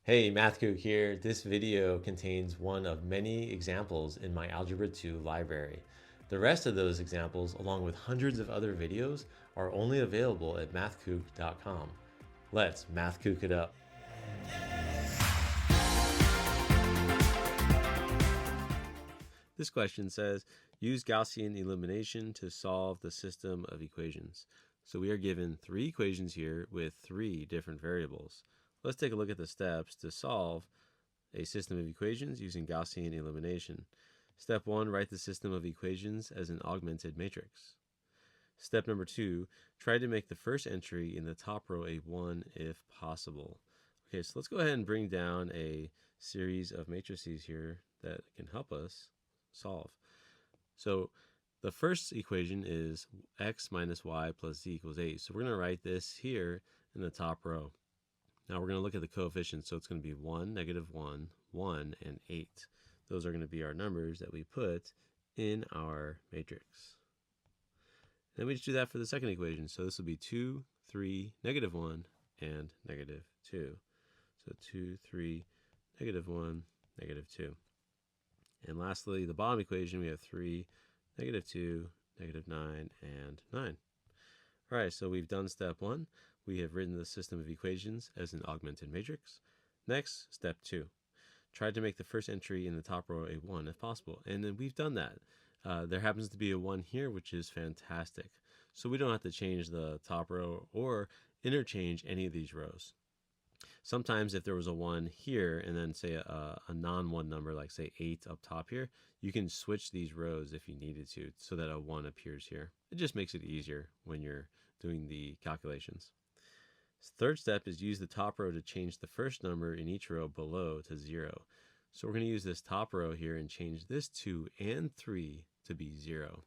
Hey, MathKook here. This video contains one of many examples in my Algebra 2 library. The rest of those examples, along with hundreds of other videos, are only available at mathkook.com. Let's MathKook it up. This question says, use Gaussian elimination to solve the system of equations. So we are given three equations here with three different variables. Let's take a look at the steps to solve a system of equations using Gaussian elimination. Step 1, write the system of equations as an augmented matrix. Step number 2, try to make the first entry in the top row a 1 if possible. Okay, so let's go ahead and bring down a series of matrices here that can help us solve. So the first equation is x minus y plus z equals 8. So we're going to write this here in the top row. Now we're going to look at the coefficients. So it's going to be 1, -1, 1, and 8. Those are going to be our numbers that we put in our matrix. Then we just do that for the second equation. So this will be 2, 3, -1, and -2. So 2, 3, -1, -2. And lastly, the bottom equation, we have 3, -2, -9, and 9. All right, so we've done step 1. We have written the system of equations as an augmented matrix. Next, step 2. Try to make the first entry in the top row a 1 if possible. And then we've done that. There happens to be a 1 here, which is fantastic. So we don't have to change the top row or interchange any of these rows. Sometimes if there was a 1 here and then say a non-1 number, like say 8 up top here, you can switch these rows if you needed to so that a 1 appears here. It just makes it easier when you're doing the calculations. Third step is use the top row to change the first number in each row below to 0. So we're going to use this top row here and change this 2 and 3 to be 0.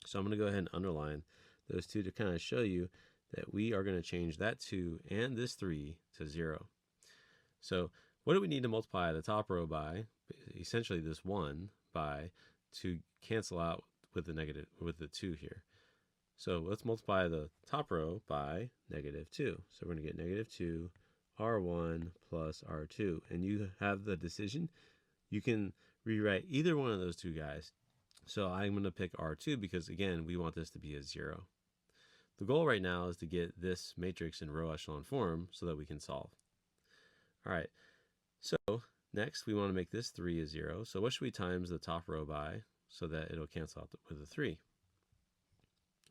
So I'm going to go ahead and underline those two to kind of show you that we are going to change that 2 and this 3 to 0. So what do we need to multiply the top row by? Essentially this 1 by to cancel out with the 2 here. So let's multiply the top row by -2. So we're going to get -2 R1 plus R2. And you have the decision. You can rewrite either one of those two guys. So I'm going to pick R2 because, again, we want this to be a 0. The goal right now is to get this matrix in row echelon form so that we can solve. All right, so next we want to make this 3 a 0. So what should we times the top row by so that it'll cancel out with a 3?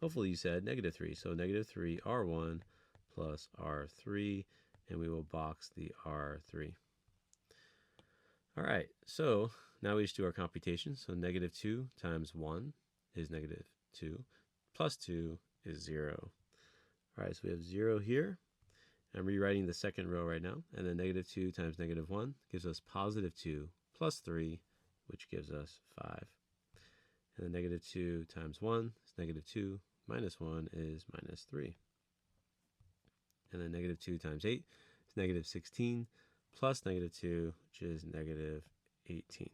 Hopefully you said -3. So -3 R1 plus R3, and we will box the R3. All right, so now we just do our computation. So -2 times 1 is -2, plus 2 is 0. All right, so we have 0 here. I'm rewriting the second row right now. And then -2 times -1 gives us +2 plus 3, which gives us 5. And then -2 times 1 is -2, minus 1 is -3. And then -2 times 8 is -16, plus -2, which is -18.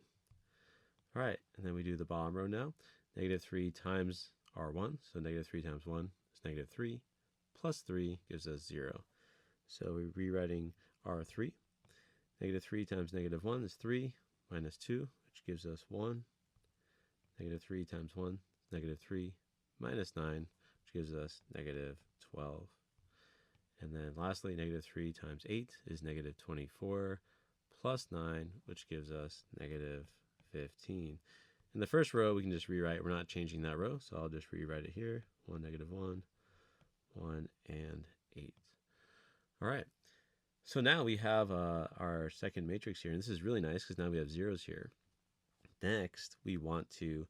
All right, and then we do the bottom row now. -3 times R1, so -3 times 1 is -3, plus 3 gives us 0. So we're rewriting R3. -3 times -1 is 3, minus 2, which gives us 1. -3 times 1 is -3, minus 9, which gives us -12. And then lastly, -3 times 8 is -24, plus 9, which gives us -15. In the first row, we can just rewrite. We're not changing that row, so I'll just rewrite it here. 1, -1, 1, and 8. All right. So now we have our second matrix here, and this is really nice because now we have zeros here. Next, we want to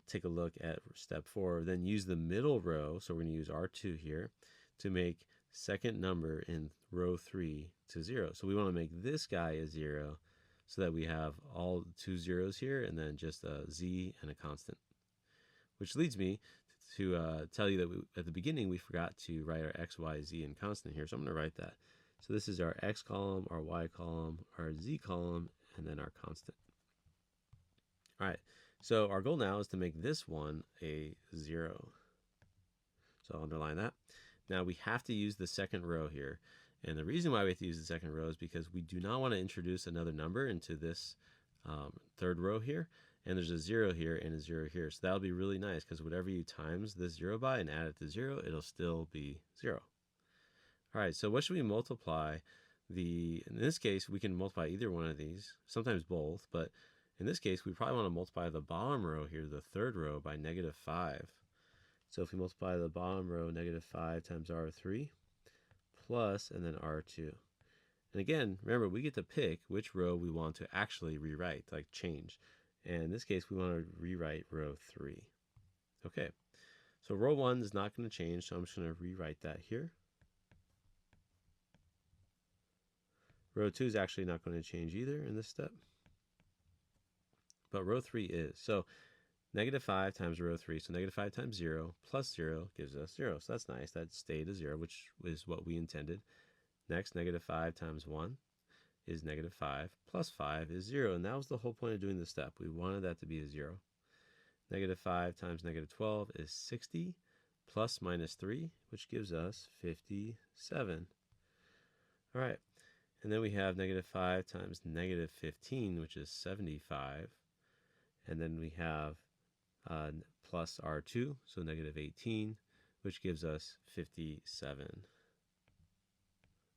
take a look at step 4, then use the middle row. So we're going to use R2 here to make second number in row 3 to 0. So we want to make this guy a 0 so that we have all 2 zeros here and then just a z and a constant. Which leads me to tell you that at the beginning we forgot to write our x, y, z, and constant here. So I'm going to write that. So this is our x column, our y column, our z column, and then our constant. All right, so our goal now is to make this one a 0. So I'll underline that. Now we have to use the second row here. And the reason why we have to use the second row is because we do not want to introduce another number into this third row here. And there's a 0 here and a 0 here. So that'll be really nice because whatever you times this 0 by and add it to 0, it'll still be 0. All right, so what should we multiply in this case, we can multiply either one of these, sometimes both, but in this case, we probably want to multiply the bottom row here, the third row, by -5. So if we multiply the bottom row, -5 times R3, plus, and then R2. And again, remember, we get to pick which row we want to actually rewrite, like change. And in this case, we want to rewrite row 3. Okay, so row 1 is not going to change, so I'm just going to rewrite that here. Row 2 is actually not going to change either in this step. But row 3 is. So -5 times row 3, so -5 times 0 plus 0 gives us 0. So that's nice. That stayed a 0, which is what we intended. Next, -5 times 1 is -5 plus 5 is 0. And that was the whole point of doing this step. We wanted that to be a 0. -5 times -12 is 60 plus -3, which gives us 57. All right. And then we have -5 times -15, which is 75. And then we have plus R2, so -18, which gives us 57.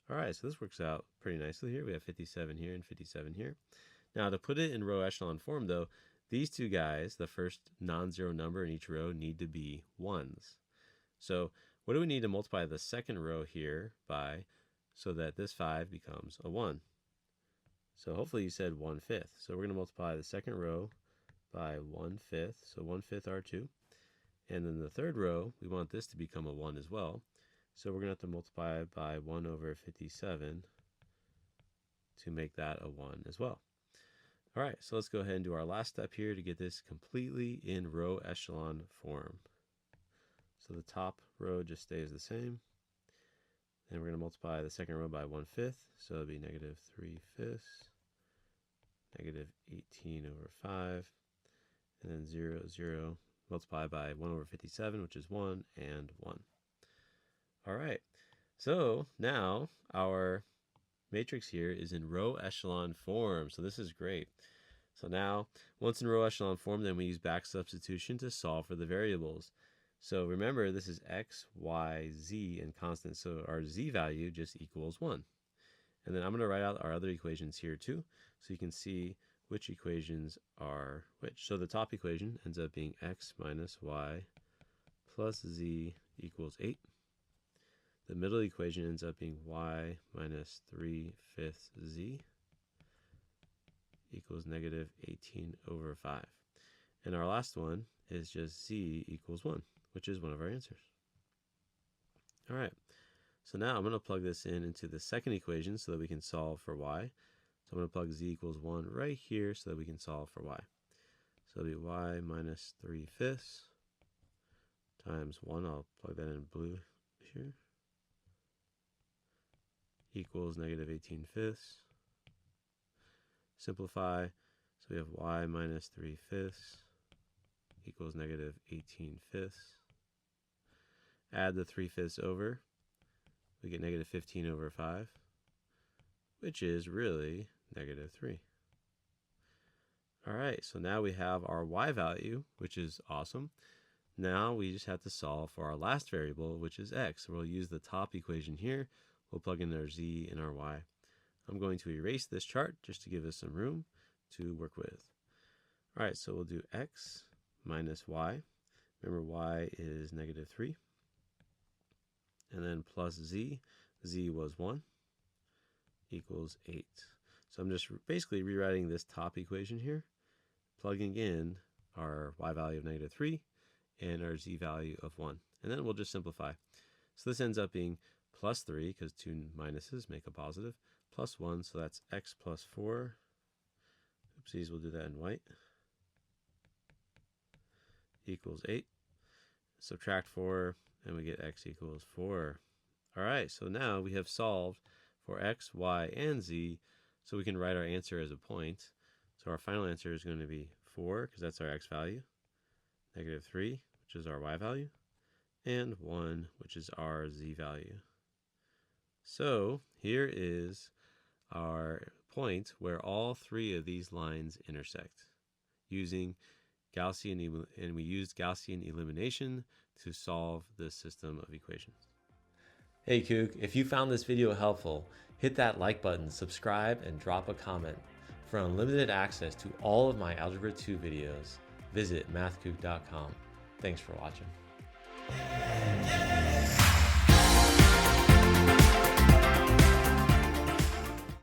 All right, so this works out pretty nicely here. We have 57 here and 57 here. Now, to put it in row echelon form, though, these two guys, the first non-zero number in each row, need to be 1s. So what do we need to multiply the second row here by so that this 5 becomes a 1? So hopefully you said 1/5. So we're going to multiply the second row by 1/5, so 1/5 R2. And then the third row, we want this to become a 1 as well. So we're going to have to multiply it by 1 over 57 to make that a 1 as well. All right, so let's go ahead and do our last step here to get this completely in row echelon form. So the top row just stays the same. And we're going to multiply the second row by 1/5, so it'll be -3/5, -18 over 5, and then 0, 0, multiplied by 1 over 57, which is 1, and 1. All right, so now our matrix here is in row echelon form, so this is great. So now, once in row echelon form, then we use back substitution to solve for the variables. So remember, this is x, y, z, and constant, so our z value just equals 1. And then I'm going to write out our other equations here too, so you can see which equations are which. So the top equation ends up being x minus y plus z equals 8. The middle equation ends up being y minus 3/5 z equals -18 over 5. And our last one is just z equals 1, which is one of our answers. All right, so now I'm going to plug this into the second equation so that we can solve for y. So I'm going to plug z equals 1 right here so that we can solve for y. So it'll be y minus 3/5 times 1, I'll plug that in blue here, equals -18/5. Simplify, so we have y minus 3/5 equals -18/5. Add the 3/5 over, we get -15 over 5, which is really -3. All right, so now we have our y value, which is awesome. Now we just have to solve for our last variable, which is x. So we'll use the top equation here. We'll plug in our z and our y. I'm going to erase this chart just to give us some room to work with. All right, so we'll do x minus y. Remember, y is -3. And then plus z. Z was 1 equals 8. So I'm just basically rewriting this top equation here, plugging in our y value of -3 and our z value of 1. And then we'll just simplify. So this ends up being plus 3, because two minuses make a positive, plus 1, so that's x plus 4. Oopsies, we'll do that in white. Equals 8. Subtract 4, and we get x equals 4. All right, so now we have solved for x, y, and z, so we can write our answer as a point. So our final answer is going to be 4, because that's our x value, -3, which is our y value, and 1, which is our z value. So Here is our point where all three of these lines intersect using Gaussian, and we used Gaussian elimination to solve this system of equations. Hey Kook, if you found this video helpful, hit that like button, subscribe, and drop a comment. For unlimited access to all of my Algebra 2 videos, visit mathkook.com. Thanks for watching.